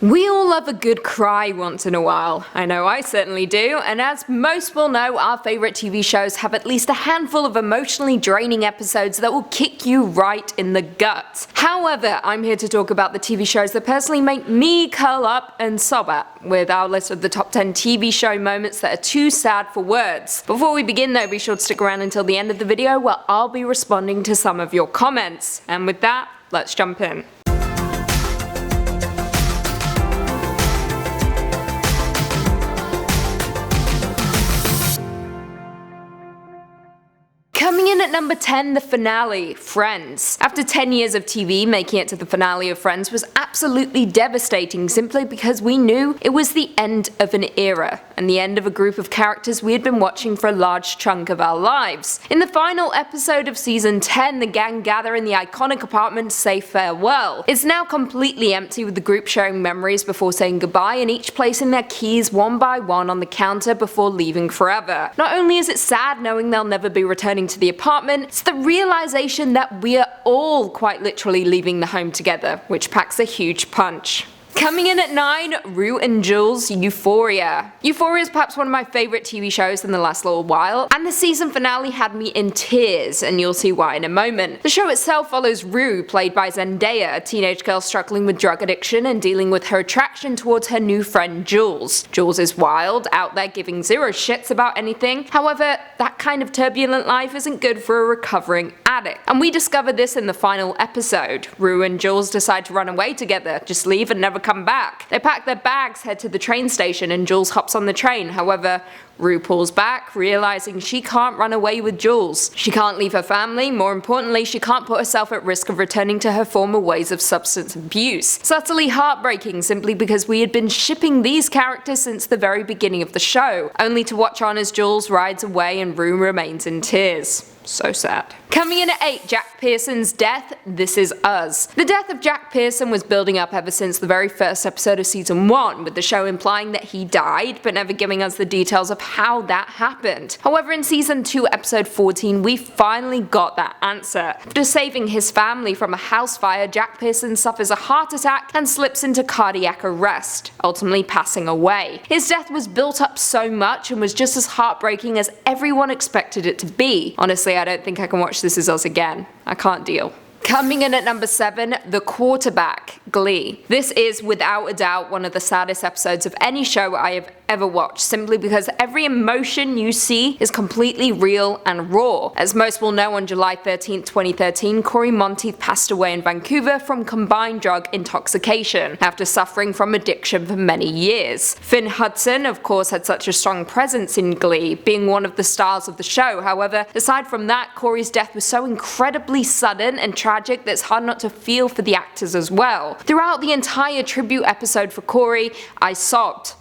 We all love a good cry once in a while. I know I certainly do, and as most will know, our favourite TV shows have at least a handful of emotionally draining episodes that will kick you right in the gut. However, I'm here to talk about the TV shows that personally make me curl up and sob at, with our list of the top 10 TV show moments that are too sad for words. Before we begin though, be sure to stick around until the end of the video where I'll be responding to some of your comments. And with that, let's jump in. Coming in at number 10, the finale, Friends. After 10 years of TV, making it to the finale of Friends was absolutely devastating simply because we knew it was the end of an era, and the end of a group of characters we had been watching for a large chunk of our lives. In the final episode of season 10, the gang gather in the iconic apartment to say farewell. It's now completely empty with the group sharing memories before saying goodbye and each placing their keys one by one on the counter before leaving forever. Not only is it sad knowing they'll never be returning to the apartment, it's the realization that we are all quite literally leaving the home together, which packs a huge punch. Coming in at 9, Rue and Jules' Euphoria. Euphoria is perhaps one of my favourite TV shows in the last little while, and the season finale had me in tears, and you'll see why in a moment. The show itself follows Rue, played by Zendaya, a teenage girl struggling with drug addiction and dealing with her attraction towards her new friend Jules. Jules is wild, out there giving zero shits about anything, however, that kind of turbulent life isn't good for a recovering addict. And we discover this in the final episode. Rue and Jules decide to run away together, just leave and never come back. They pack their bags, head to the train station, and Jules hops on the train. However, Rue pulls back, realizing she can't run away with Jules. She can't leave her family, more importantly, she can't put herself at risk of returning to her former ways of substance abuse. It's utterly heartbreaking simply because we had been shipping these characters since the very beginning of the show, only to watch on as Jules rides away and Rue remains in tears. So sad. Coming in at 8, Jack Pearson's death, This Is Us. The death of Jack Pearson was building up ever since the very first episode of season 1, with the show implying that he died, but never giving us the details of how that happened. However, in season 2, episode 14, we finally got that answer. After saving his family from a house fire, Jack Pearson suffers a heart attack and slips into cardiac arrest, ultimately passing away. His death was built up so much and was just as heartbreaking as everyone expected it to be. Honestly, I don't think I can watch This Is Us again. I can't deal. Coming in at number 7, The Quarterback, Glee. This is without a doubt one of the saddest episodes of any show I have ever watched, simply because every emotion you see is completely real and raw. As most will know, on July 13, 2013, Corey Monteith passed away in Vancouver from combined drug intoxication after suffering from addiction for many years. Finn Hudson, of course, had such a strong presence in Glee, being one of the stars of the show. However, aside from that, Corey's death was so incredibly sudden and tragic that it's hard not to feel for the actors as well. Throughout the entire tribute episode for Corey, I sobbed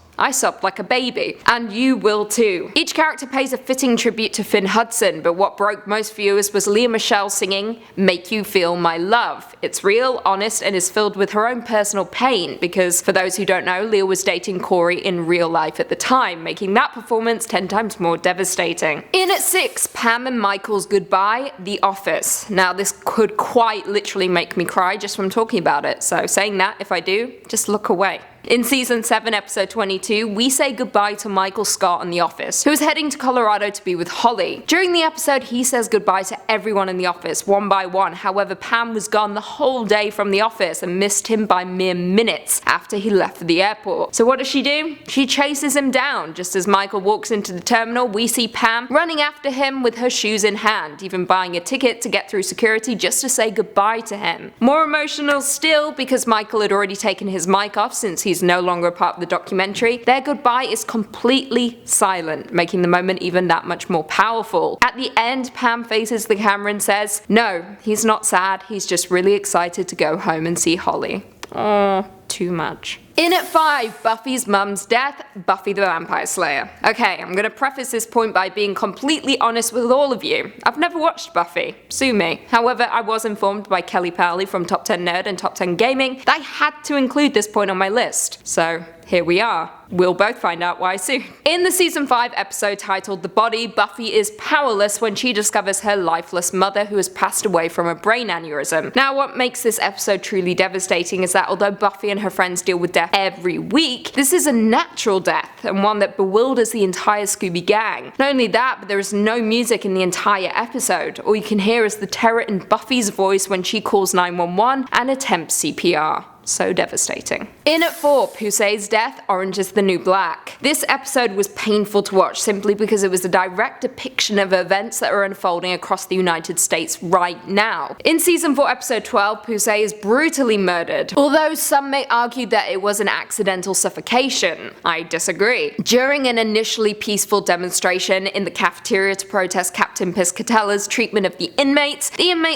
like a baby, and you will too. Each character pays a fitting tribute to Finn Hudson, but what broke most viewers was Lea Michele singing Make You Feel My Love. It's real, honest, and is filled with her own personal pain, because for those who don't know, Lea was dating Corey in real life at the time, making that performance 10 times more devastating. In at 6, Pam and Michael's goodbye, The Office. Now this could quite literally make me cry just from talking about it, so saying that, if I do, just look away. In season 7, episode 22, we say goodbye to Michael Scott in the office, who is heading to Colorado to be with Holly. During the episode, he says goodbye to everyone in the office, one by one. However, Pam was gone the whole day from the office and missed him by mere minutes after he left for the airport. So what does she do? She chases him down. Just as Michael walks into the terminal, we see Pam running after him with her shoes in hand, even buying a ticket to get through security just to say goodbye to him. More emotional still, because Michael had already taken his mic off since he's no longer a part of the documentary. Their goodbye is completely silent, making the moment even that much more powerful. At the end, Pam faces the camera and says, "No, he's not sad, he's just really excited to go home and see Holly." Oh, too much. In at 5, Buffy's mum's death, Buffy the Vampire Slayer. Okay, I'm gonna preface this point by being completely honest with all of you. I've never watched Buffy, sue me. However, I was informed by Kelly Powley from Top 10 Nerd and Top 10 Gaming that I had to include this point on my list. So here we are. We'll both find out why soon. In the season 5 episode titled The Body, Buffy is powerless when she discovers her lifeless mother who has passed away from a brain aneurysm. Now what makes this episode truly devastating is that although Buffy and her friends deal with death every week, this is a natural death, and one that bewilders the entire Scooby gang. Not only that, but there is no music in the entire episode. All you can hear is the terror in Buffy's voice when she calls 911 and attempts CPR. So devastating. In at 4, Pusey's death, Orange is the New Black. This episode was painful to watch simply because it was a direct depiction of events that are unfolding across the United States right now. In season 4 episode 12, Pusey is brutally murdered, although some may argue that it was an accidental suffocation. I disagree. During an initially peaceful demonstration in the cafeteria to protest Captain Piscatella's treatment of the inmates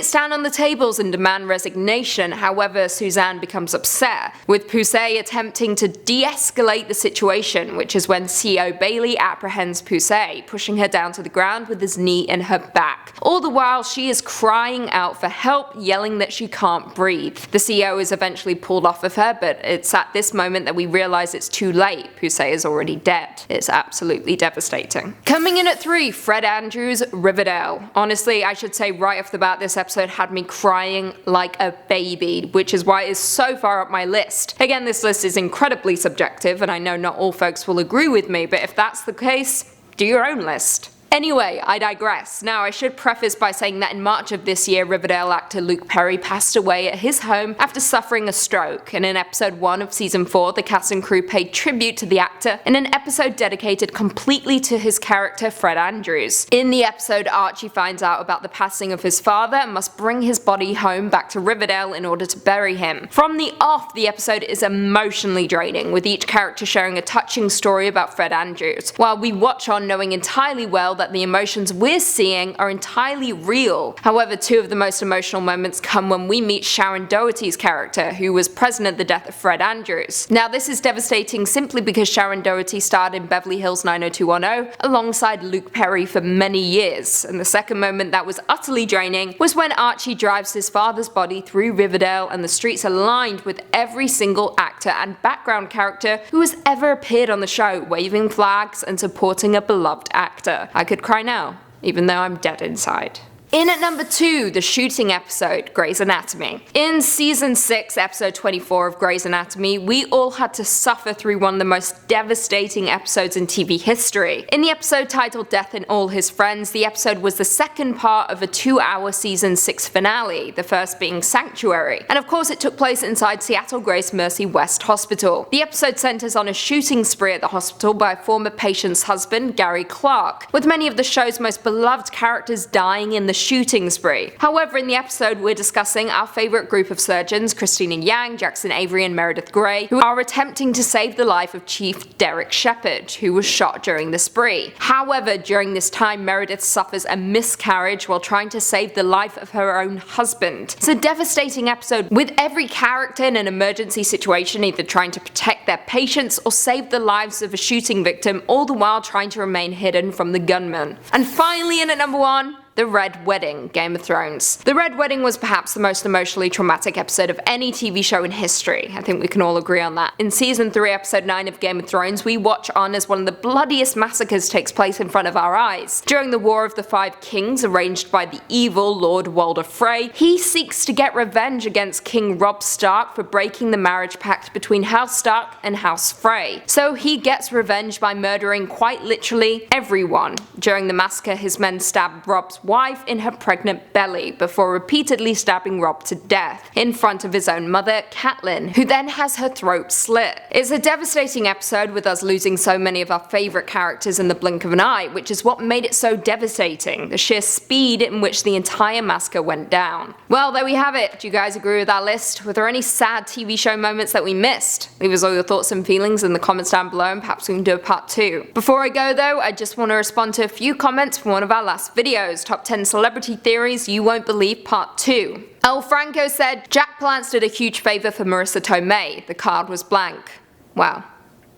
stand on the tables and demand resignation. However, Suzanne becomes upset, with Pusey attempting to de-escalate the situation, which is when CEO Bailey apprehends Pusey, pushing her down to the ground with his knee in her back. All the while, she is crying out for help, yelling that she can't breathe. The CEO is eventually pulled off of her, but it's at this moment that we realize it's too late. Pusey is already dead. It's absolutely devastating. Coming in at 3, Fred Andrews, Riverdale. Honestly, I should say right off the bat, this episode had me crying like a baby, which is why it is so far up my list. Again, this list is incredibly subjective, and I know not all folks will agree with me, but if that's the case, do your own list. Anyway, I digress. Now, I should preface by saying that in March of this year, Riverdale actor Luke Perry passed away at his home after suffering a stroke, and in episode 1 of season 4, the cast and crew paid tribute to the actor in an episode dedicated completely to his character Fred Andrews. In the episode, Archie finds out about the passing of his father and must bring his body home back to Riverdale in order to bury him. From the off, the episode is emotionally draining, with each character sharing a touching story about Fred Andrews, while we watch on knowing entirely well that the emotions we're seeing are entirely real. However, 2 of the most emotional moments come when we meet Sharon Doherty's character, who was present at the death of Fred Andrews. Now, this is devastating simply because Sharon Doherty starred in Beverly Hills 90210 alongside Luke Perry for many years, and the second moment that was utterly draining was when Archie drives his father's body through Riverdale and the streets are lined with every single actor and background character who has ever appeared on the show, waving flags and supporting a beloved actor. I could cry now, even though I'm dead inside. In at number 2, the shooting episode, Grey's Anatomy. In season 6, episode 24 of Grey's Anatomy, we all had to suffer through one of the most devastating episodes in TV history. In the episode titled Death and All His Friends, the episode was the second part of a 2-hour season 6 finale, the first being Sanctuary. And of course, it took place inside Seattle Grace Mercy West Hospital. The episode centers on a shooting spree at the hospital by a former patient's husband, Gary Clark, with many of the show's most beloved characters dying in the shooting spree. However, in the episode we're discussing our favourite group of surgeons, Christina Yang, Jackson Avery and Meredith Grey, who are attempting to save the life of Chief Derek Shepard, who was shot during the spree. However, during this time Meredith suffers a miscarriage while trying to save the life of her own husband. It's a devastating episode with every character in an emergency situation either trying to protect their patients or save the lives of a shooting victim, all the while trying to remain hidden from the gunman. And finally, in at number 1, The Red Wedding, Game of Thrones. The Red Wedding was perhaps the most emotionally traumatic episode of any TV show in history. I think we can all agree on that. In season 3, episode 9 of Game of Thrones, we watch on as one of the bloodiest massacres takes place in front of our eyes. During the War of the Five Kings, arranged by the evil Lord Walder Frey, he seeks to get revenge against King Robb Stark for breaking the marriage pact between House Stark and House Frey. So he gets revenge by murdering quite literally everyone. During the massacre, his men stab Robb's wife in her pregnant belly before repeatedly stabbing Robb to death in front of his own mother, Catelyn, who then has her throat slit. It's a devastating episode with us losing so many of our favourite characters in the blink of an eye, which is what made it so devastating, the sheer speed in which the entire massacre went down. Well, there we have it. Do you guys agree with our list? Were there any sad TV show moments that we missed? Leave us all your thoughts and feelings in the comments down below and perhaps we can do a part 2. Before I go though, I just want to respond to a few comments from one of our last videos, Top 10 Celebrity Theories You Won't Believe Part 2. El Franco said, Jack Palance did a huge favour for Marissa Tomei. The card was blank. Wow.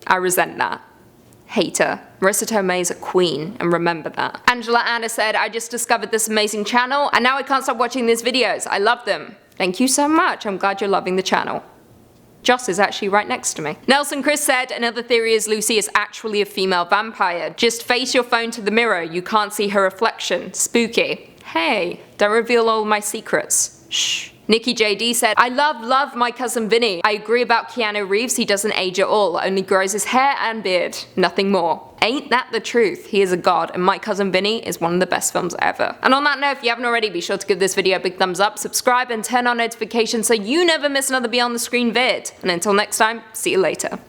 I resent that. Hater. Marissa Tomei is a queen, and remember that. Angela Anna said, I just discovered this amazing channel, and now I can't stop watching these videos. I love them. Thank you so much. I'm glad you're loving the channel. Joss is actually right next to me. Nelson Chris said, another theory is Lucy is actually a female vampire. Just face your phone to the mirror, you can't see her reflection. Spooky. Hey, don't reveal all my secrets. Shh. Nikki JD said, I love my cousin Vinny. I agree about Keanu Reeves, he doesn't age at all, only grows his hair and beard, nothing more. Ain't that the truth? He is a god, and My Cousin Vinny is one of the best films ever. And on that note, if you haven't already, be sure to give this video a big thumbs up, subscribe, and turn on notifications so you never miss another Beyond the Screen vid. And until next time, see you later.